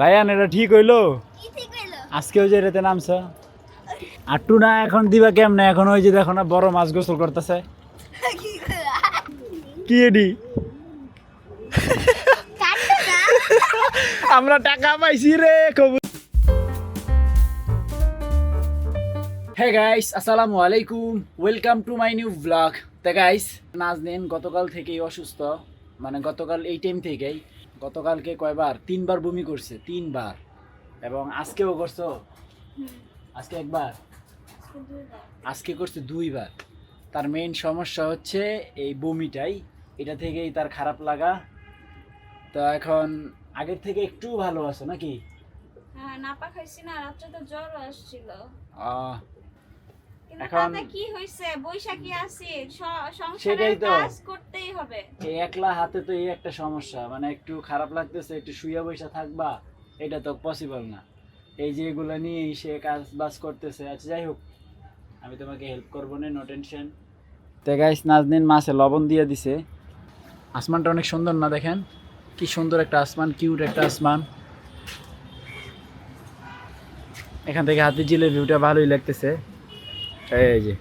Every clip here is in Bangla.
রায়ান এটা ঠিক হইলো? আজকেও যে রেতে নামছ আট্টু না এখন দিবা কেমনে? এখন ওই যে দেখো না বড় মাছ গোসল করতেছে। কি এডি? আমরা টাকা পাইছি রে। হে গাইস, আসসালামু আলাইকুম, welcome to my new blog. তা গাইস, নাজনীন গতকাল থেকেই অসুস্থ, মানে গতকাল এই টাইম থেকেই। গতকালকে কয়বার? 3বার বমি করছে, 3বার। এবং আজকেও করছো? আজকে একবার, আজকে করছে 2বার। তার মেইন সমস্যা হচ্ছে এই বমিটাই, এটা থেকেই তার খারাপ লাগা। তো এখন আগের থেকে একটু ভালো আছে নাকি? হ্যাঁ, নাপা খাইছি না, রাত্রে তো জ্বর আসছিল। কিন্তু এখন তাতে কি হইছে? বৈশাখী আছে, সংসারে সেটাই তো, কাজ করতেই হবে। এই একলা হাতে তো এই একটা সমস্যা, মানে একটু খারাপ লাগতেছে, একটু শুয়ে বসে থাকবা, এটা তো পসিবল না। এই যে এগুলো নিয়েই সে কাজ বাজ করতেছে। আচ্ছা যাই হোক, আমি তোমাকে হেল্প করবো না, নো টেনশন। তো গাইস, নাজনীন মাছে লবণ দিয়ে দিছে। আসমানটা অনেক সুন্দর না? দেখেন কি সুন্দর একটা আসমান, কিউট একটা আসমান। এখান থেকে হাতি ঝিলের ভিউটা ভালোই লাগতেছে। এই যে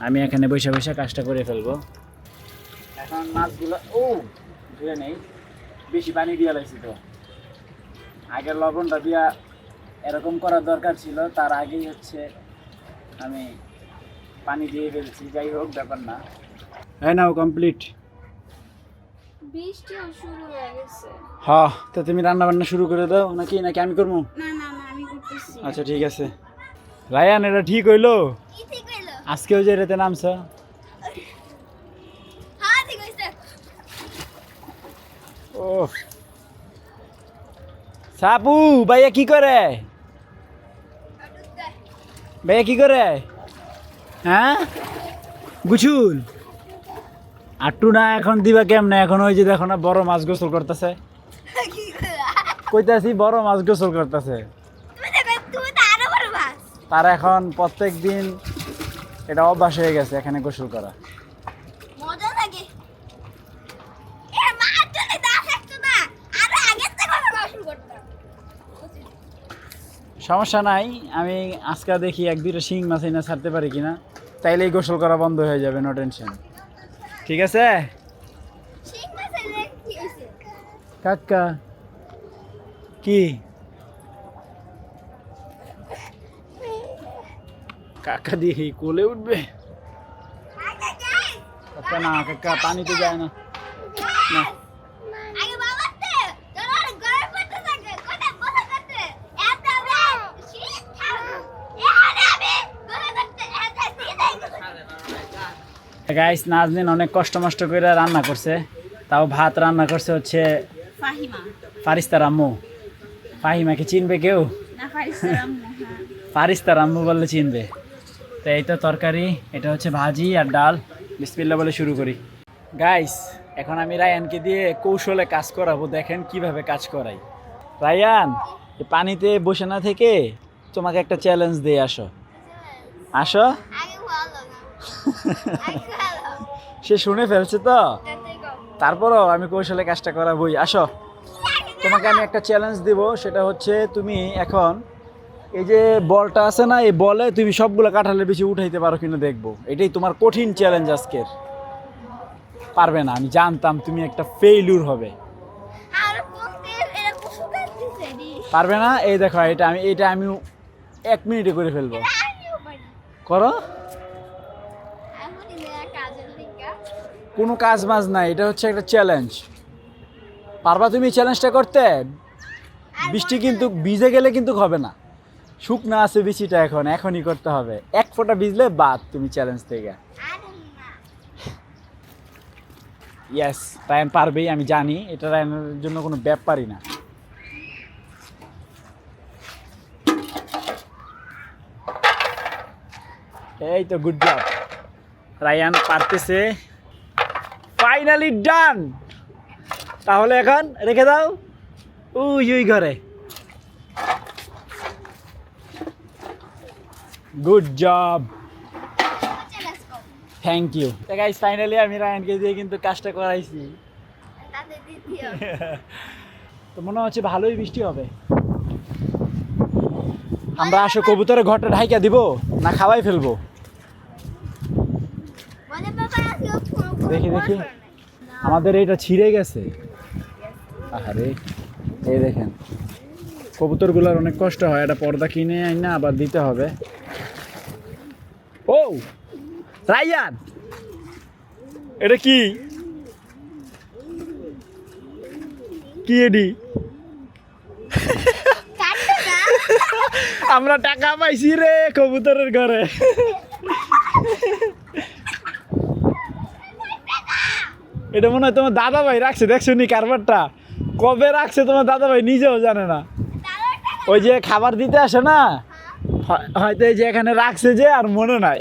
আমি এখানে বসে বসে কাজটা করে ফেলবো। এখন মাছগুলো ধুয়ে নেই, বেশি পানি দিয়ে লাগছি তো। আগের লবণটা দিয়া এরকম করার দরকার ছিল, তার আগেই হচ্ছে আমি পানি দিয়ে ফেলছি। যাই হোক, ব্যাপার না। হ্যাঁ, নাও কমপ্লিট। বৃষ্টিও শুরু হয়ে গেছে। হ্যাঁ, তো তুমি রান্না বান্না শুরু করে দাও নাকি নাকি আমি করবো? না না না, আমি করতেছি। আচ্ছা ঠিক আছে। রায়ান এটা ঠিক হইলো? আজকেও যে রেতে নামছ? ও সাপু ভাইয়া কি করে? ভাইয়া কি করে? হ্যাঁ, গুছুল। আট্টু না এখন দিবা কেমনে? এখন ওই যে দেখো না বড় মাছ গোসল করতেছে। কইতাছি বড় মাছ গোসল করতেছে। তার এখন প্রত্যেক দিন এটা অভ্যাস হয়ে গেছে এখানে গোসল করা। সমস্যা নাই, আমি আজকে দেখি 1-2টা শিং মাছ এনে ছাড়তে পারি কিনা, তাইলেই গোসল করা বন্ধ হয়ে যাবে, নো টেনশন। ঠিক আছে কাকা? কি কাকা দিয়ে কোলে উঠবে? কাকা না, কাকা পানিতে যায় না। না, গাইস, নাজনীন অনেক কষ্ট মষ্ট করে রান্না করছে, তাও ভাত রান্না করছে হচ্ছে ফাহিমা। ফারিস্তার আম্মু। ফাহিমাকে চিনবে কেউ? না, ফারিস্তার আম্মু। হ্যাঁ, ফারিস্তার আম্মু বললে চিনবে। তো এই তো তরকারি, এটা হচ্ছে ভাজি আর ডাল। বিসমিল্লাহ বলে শুরু করি। গাইস, এখন আমি রায়ানকে দিয়ে কৌশলে কাজ করাবো, দেখেন কিভাবে কাজ করাই। রায়ান, এই পানিতে বসে না থেকে তোমাকে একটা চ্যালেঞ্জ দিয়ে আসো। আসো। সে শুনে ফেলছে তো, তারপরও আমি কৌশলে কাজটা করাবোই। আসো, তোমাকে আমি একটা চ্যালেঞ্জ দিব, সেটা হচ্ছে তুমি এখন এই যে বলটা আছে না, এই বলে তুমি সবগুলো কাঁঠালের বেশি উঠাইতে পারো কিনা দেখবো। এটাই তোমার কঠিন চ্যালেঞ্জ আজকের। পারবে না, আমি জানতাম তুমি একটা ফেইলিউর হবে। পারবে না? এই দেখো, এটা আমি 1 মিনিটে করে ফেলবো। করো। কোনো কাজ বাজ নাই, এটা হচ্ছে একটা চ্যালেঞ্জ। পারবা তুমি চ্যালেঞ্জটা করতে? বৃষ্টি কিন্তু ভিজে গেলে কিন্তু হবে না, শুকনা আছে বৃষ্টিটা, এখনই করতে হবে। 1 ফোঁটা ভিজলে বাদ তুমি চ্যালেঞ্জ থেকে। ইয়েস, রায়ান পারবেই, আমি জানি। এটা রায়ানের জন্য কোনো ব্যাপারই না। এই তো, গুড জব, রায়ান পারতেছে। Finally done. তাহলে এখন রেখে দাও ওই ঘরে। Good job, thank you. Guys, finally আমি রায়ানকে দিয়ে কিন্তু কাজটা করাইছি। তো মনে হচ্ছে ভালোই বৃষ্টি হবে। আমরা আসো কবুতরের ঘরটা ঢাইকা দিব না খাওয়াই ফেলবো? দেখি দেখি, আমাদের এইটা ছিঁড়ে গেছে। আরে এই দেখেন, কবুতরগুলোর অনেক কষ্ট হয়, এটা পর্দা কিনে আই না আবার দিতে হবে। ও রায়ান, এটা কি কি এডি? আমরা টাকা পাইছি রে কবুতরের ঘরে। এটা মনে হয় তোমার দাদা ভাই রাখছে, দেখছো নি কারবারটা কবে রাখছে তোমার দাদা ভাই নিজেও জানে না। ওই যে খাবার দিতে আসে না, হয়তো এই যে এখানে রাখছে যে আর মনে নাই।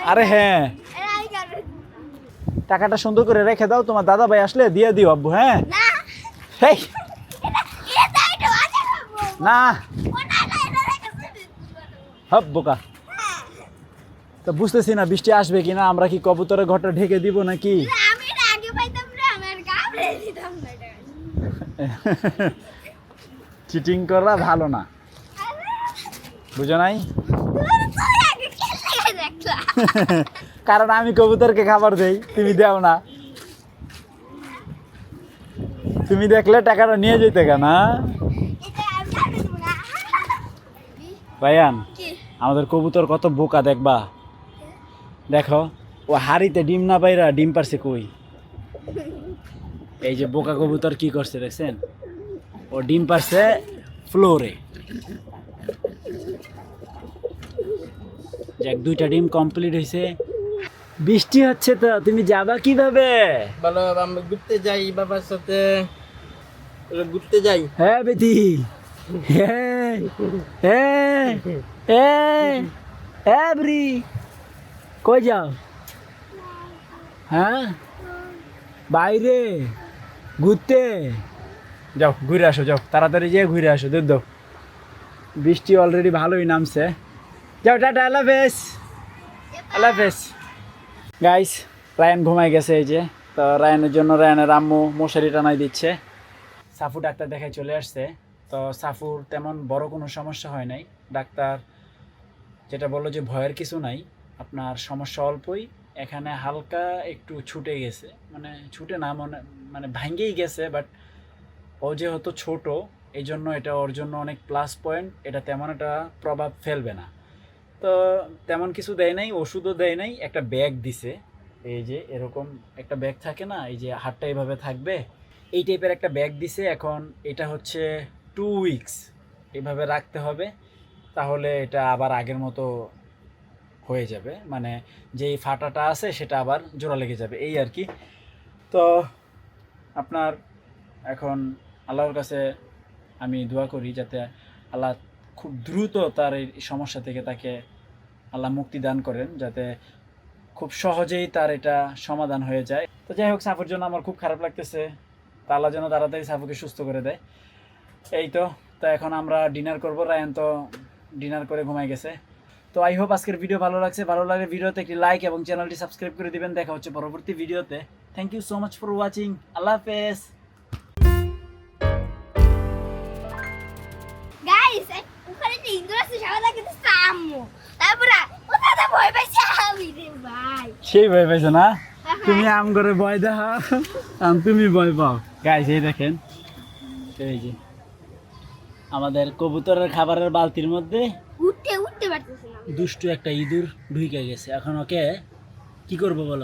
আরে হ্যাঁ, টাকাটা সুন্দর করে রেখে দাও, তোমার দাদা ভাই আসলে দিয়ে দিও আব্বু। হ্যাঁ হেই, না হব বোকা। তো বুঝতেছি না বৃষ্টি আসবে কিনা, আমরা কি কবুতরের ঘরটা ঢেকে দিব নাকি? চিটিং করা ভালো না, বুঝো নাই? কারণ আমি কবুতরকে খাবার দেই, তুমি দাও না। তুমি দেখলে টাকাটা নিয়ে যেতে কেনা ভাইয়ান। আমাদের কবুতর কত বোকা দেখবা, দেখো ও হাড়িতে ডিম না পাইরা ডিম পারছে কই। এই যে বোকা কবুতর কি করছে দেখছেন, ও ডিম পারছে ফ্লোরে। যাক, 2টা ডিম কমপ্লিট হয়েছে। বৃষ্টি হচ্ছে তো তুমি যাবা কিভাবে? বলো, আমরা ঘুরতে যাই বাবার সাথে, ঘুরতে যাই। হ্যাঁ বেটি, হ্যাঁ হ্যাঁ হ্যাঁ হ্যাঁ ব্রি, কই যাও? হ্যাঁ বাইরে ঘুরতে যাও, ঘুরে আসো, যাও তাড়াতাড়ি যেয়ে ঘুরে আসো। দুধ দাও, বৃষ্টি অলরেডি ভালোই নামছে। যাও, টাটা, আল্লাহ হাফেজ, আল্লাহ হাফেজ। গাইস, রায়ান ঘুমাই গেছে এই যে। তো রায়ানের জন্য রায়ানের আম্মু মশারি টানাই দিচ্ছে। সাফু ডাক্তার দেখায় চলে আসছে। তো সাফুর তেমন বড় কোনো সমস্যা হয় নাই। ডাক্তার যেটা বললো যে ভয়ের কিছু নাই, আপনার সমস্যা অল্পই, এখানে হালকা একটু ছুটে গেছে, মানে ছুটে না মানে ভাঙ্গেই গেছে, বাট ও যেহেতু ছোট এই জন্য এটা ওর জন্য অনেক প্লাস পয়েন্ট, এটা তেমন একটা প্রভাব ফেলবে না। তো তেমন কিছু দেয় নাই, ওষুধও দেয় নাই, একটা ব্যাগ দিছে। এই যে এরকম একটা ব্যাগ থাকে না, এই যে হাতটা এইভাবে থাকবে, এই টাইপের একটা ব্যাগ দিছে। এখন এটা হচ্ছে 2 উইকস এইভাবে রাখতে হবে, তাহলে এটা আবার আগের মতো হয়ে যাবে, মানে যেই ফাটাটা আছে সেটা আবার জোড়া লেগে যাবে, এই আর কি। তো আপনার এখন আল্লাহর কাছে আমি দোয়া করি যাতে আল্লাহ খুব দ্রুত তার এই সমস্যা থেকে তাকে আল্লাহ মুক্তি দান করেন, যাতে খুব সহজেই তার এটা সমাধান হয়ে যায়। তো যাই হোক, সাফুর জন্য আমার খুব খারাপ লাগতেছে, তা আল্লাহ যেন তাড়াতাড়ি সাফুকে সুস্থ করে দেয়। এই তো এখন আমরা ডিনার করবো, রায়ান তো ডিনার করে ঘুমাই গেছে। তো আই হোপ আজকের ভিডিও ভালো লাগছে, ভালো লাগলে ভিডিওতে একটি লাইক এবং চ্যানেলটি সাবস্ক্রাইব করে দিবেন। দেখা হচ্ছে পরবর্তী ভিডিওতে। Thank you so much for watching, আল্লাহ হাফেজ। গাইস, ওখানে যে ইন্দুর আছে সবাই কিন্তু সামু। তারপর ওটা ভয় পাইছে আমি রে ভাই। সেই ভয় পাইছো না তুমি? আম করে ভয় দেখা, তুমি ভয় পাও। গাইস এই দেখেন, এই যে আমাদের কবুতরের খাবারের বালতির মধ্যে উঠতে পারতেছ না। দুষ্টু একটা ইঁদুর ঢুকে গেছে। এখন ওকে কি করবো বলো?